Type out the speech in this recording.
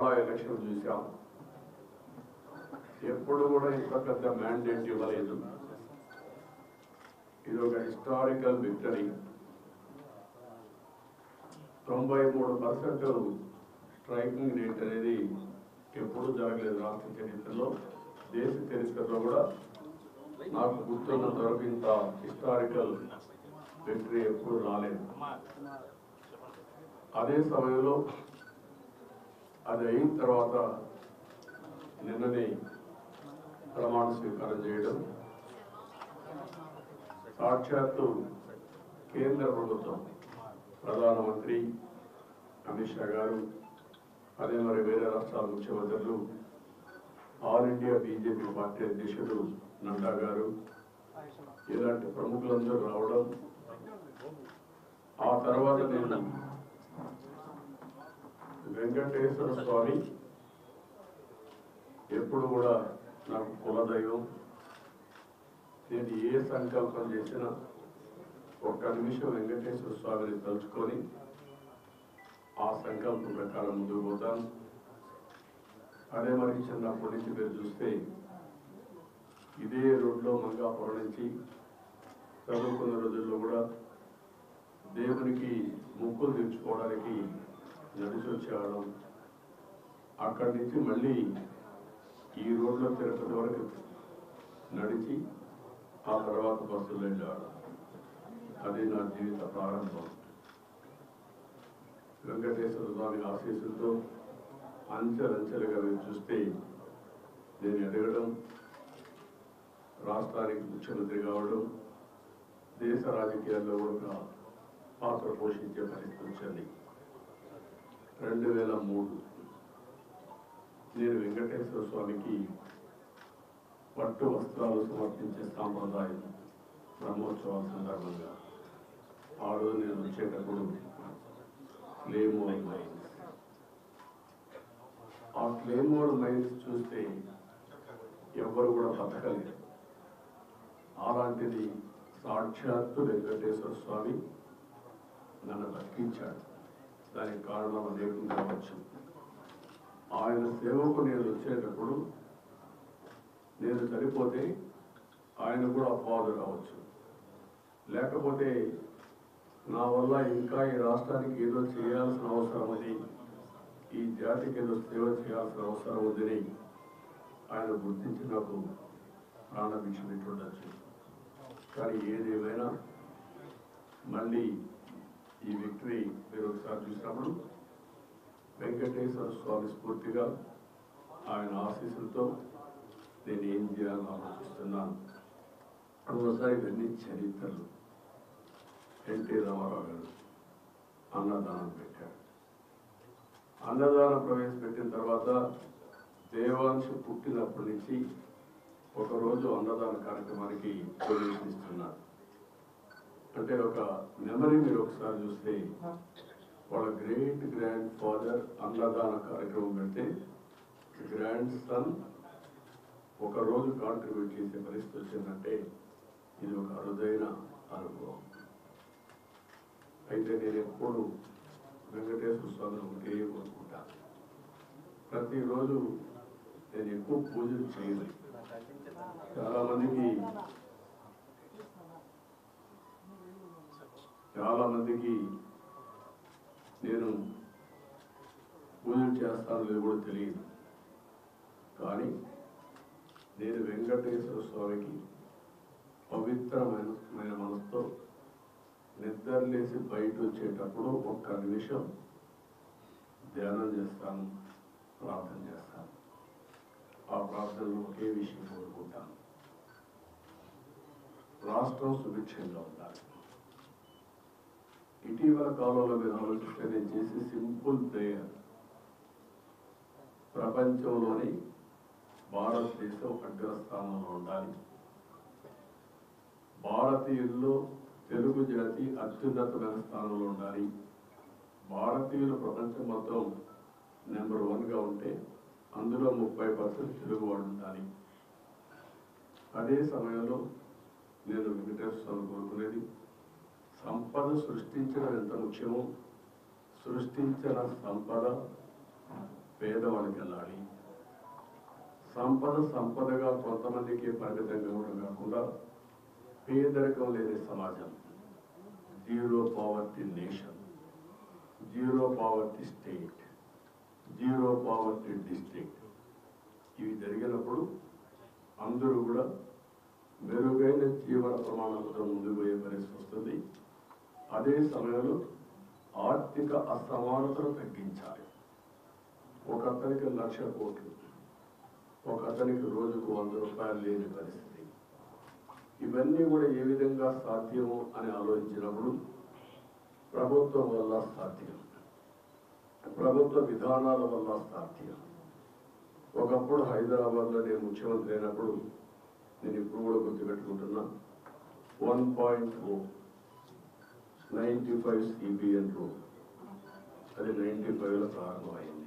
Election చూసాం. ఎప్పుడు కూడా ఇంత పెద్ద మ్యాండేట్ ఇవ్వలేదు. ఇది ఒక హిస్టారికల్ విక్టరీ. 93% స్ట్రైకింగ్ రేట్ అనేది ఎప్పుడు జరగలేదు రాష్ట్ర చరిత్రలో, దేశ చరిత్రలో కూడా నాకు గుర్తున్నంత వరకు ఇంత హిస్టారికల్ విక్టరీ ఎప్పుడు రాలేదు. అదే సమయంలో అది అయిన తర్వాత నిన్ననే ప్రమాణ స్వీకారం చేయడం, సాక్షాత్తు కేంద్ర ప్రభుత్వం ప్రధానమంత్రి అమిత్ షా గారు, అదే మరి వేరే రాష్ట్రాల ముఖ్యమంత్రులు, ఆల్ ఇండియా బీజేపీ పార్టీ అధ్యక్షుడు నడ్డా గారు, ఇలాంటి ప్రముఖులందరూ రావడం, ఆ తర్వాత నేను వెంకటేశ్వర స్వామి ఎప్పుడు కూడా నాకు కులదైవం. నేను ఏ సంకల్పం చేసినా ఒక్క నిమిషం వెంకటేశ్వర స్వామిని తలుచుకొని ఆ సంకల్పం ప్రకారం ముందుకు పోతాను. అదే మరి చిన్నప్పటి నుంచి మీరు చూస్తే ఇదే రోడ్లో మంగాపురం నుంచి చదువుకున్న రోజుల్లో కూడా దేవునికి ముక్కులు తెచ్చుకోవడానికి నడిచి వచ్చేవాళ్ళం. అక్కడి నుంచి మళ్ళీ ఈ రోడ్లో తిరుపతి వరకు నడిచి ఆ తర్వాత బస్సులు వెళ్ళేవాళ్ళం. అది నా జీవిత ప్రారంభం. వెంకటేశ్వర స్వామి ఆశీస్సులతో అంచెలంచెలుగా మీరు చూస్తే నేను ఎదగడం, రాష్ట్రానికి ముఖ్యమంత్రి కావడం, దేశ రాజకీయాల్లో కూడా పాత్ర పోషించే పరిస్థితి వచ్చింది. 2003 నేను వెంకటేశ్వర స్వామికి పట్టు వస్త్రాలు సమర్పించే సాంప్రదాయం బ్రహ్మోత్సవాల సందర్భంగా ఆ రోజు నేను వచ్చేటప్పుడు క్లేమోర్ మైన్స్, ఆ క్లేమోర్ మైన్స్ చూస్తే ఎవరు కూడా బతకలేదు. అలాంటిది సాక్షాత్తు వెంకటేశ్వర స్వామి నన్ను బతికించాడు. దానికి కారణం అనేకం కావచ్చు. ఆయన సేవకు నేను వచ్చేటప్పుడు నేను చనిపోతే ఆయన కూడా అపవాదు రావచ్చు, లేకపోతే నా వల్ల ఇంకా ఈ రాష్ట్రానికి ఏదో చేయాల్సిన అవసరం ఉంది, ఈ జాతికి ఏదో సేవ చేయాల్సిన అవసరం ఉందని ఆయన గుర్తించి నాకు ప్రాణభిక్ష పెట్టుండొచ్చు. కానీ ఏదేమైనా మళ్ళీ ఈ విక్టరీ మీరు ఒకసారి చూసినప్పుడు వెంకటేశ్వర స్వామి స్ఫూర్తిగా ఆయన ఆశీస్సులతో నేను ఏం చేయాలని ఆలోచిస్తున్నాను. ఒకసారి ఇవన్నీ చరిత్రలు. ఎన్టీ రామారావు గారు అన్నదానం పెట్టాడు. అన్నదానం ప్రవేశపెట్టిన తర్వాత దేవాంశు పుట్టినప్పటి నుంచి ఒకరోజు అన్నదాన కార్యక్రమానికి ప్రవేశిస్తున్నారు. అంటే ఒక మెమరీ మీరు ఒకసారి చూస్తే వాళ్ళ గ్రేట్ గ్రాండ్ ఫాదర్ అన్నదాన కార్యక్రమం పెడితే గ్రాండ్ సన్ ఒకరోజు కాంట్రిబ్యూట్ చేసే పరిస్థితి వచ్చిందంటే ఇది ఒక అరుదైన అనుభవం. అయితే నేను ఎప్పుడు వెంకటేశ్వర స్వామిని ఒకటే కోరుకుంటాను, ప్రతిరోజు నేను ఎక్కువ పూజలు చేయను. చాలా మందికి నేను పూజలు చేస్తాను లేదు కూడా తెలియదు. కానీ నేను వెంకటేశ్వర స్వామికి పవిత్రమైన మనసుతో నిద్రలేసి బయట వచ్చేటప్పుడు ఒక్క నిమిషం ధ్యానం చేస్తాను, ప్రార్థన చేస్తాను. ఆ ప్రార్థనలో ఒకే విషయం కోరుకుంటాను, రాష్ట్రం సుభిక్షంగా ఉండాలి. ఇటీవల కాలంలో మీరు ఆలోచిస్తే నేను చేసే సింపుల్ ప్రేయర్, ప్రపంచంలోని భారతదేశం అగ్రస్థానంలో ఉండాలి, భారతీయుల్లో తెలుగు జాతి అత్యున్నతమైన స్థానంలో ఉండాలి, భారతీయులు ప్రపంచం మొత్తం నెంబర్ 1గా ఉంటే అందులో 30% తెలుగు వాడు ఉండాలి. అదే సమయంలో నేను వెంకటేశ్వర స్వామి కోరుకునేది సంపద సృష్టించడం ఎంత ముఖ్యమో, సృష్టించిన సంపద పేదవాళ్ళకి వెళ్ళాలి. సంపదగా కొంతమందికి పరిమితంగా కూడా కాకుండా పేదరికం లేని సమాజం, zero poverty nation, zero poverty state, zero poverty district ఇవి జరిగినప్పుడు అందరూ కూడా మెరుగైన జీవన ప్రమాణాలతో ముందుకు పోయే పరిస్థితి వస్తుంది. అదే సమయంలో ఆర్థిక అసమానతను తగ్గించాలి. ఒక అతనికి 1,00,000 కోట్లు, ఒక అతనికి రోజుకు 100 రూపాయలు లేని పరిస్థితి. ఇవన్నీ కూడా ఏ విధంగా సాధ్యము అని ఆలోచించినప్పుడు ప్రభుత్వం వల్ల సాధ్యం, ప్రభుత్వ విధానాల వల్ల సాధ్యం. ఒకప్పుడు హైదరాబాద్లో నేను ముఖ్యమంత్రి అయినప్పుడు, నేను ఇప్పుడు కూడా గుర్తుపెట్టుకుంటున్నా, 1.0 95 CBN రోడ్, అది 95లో ప్రారంభమైంది.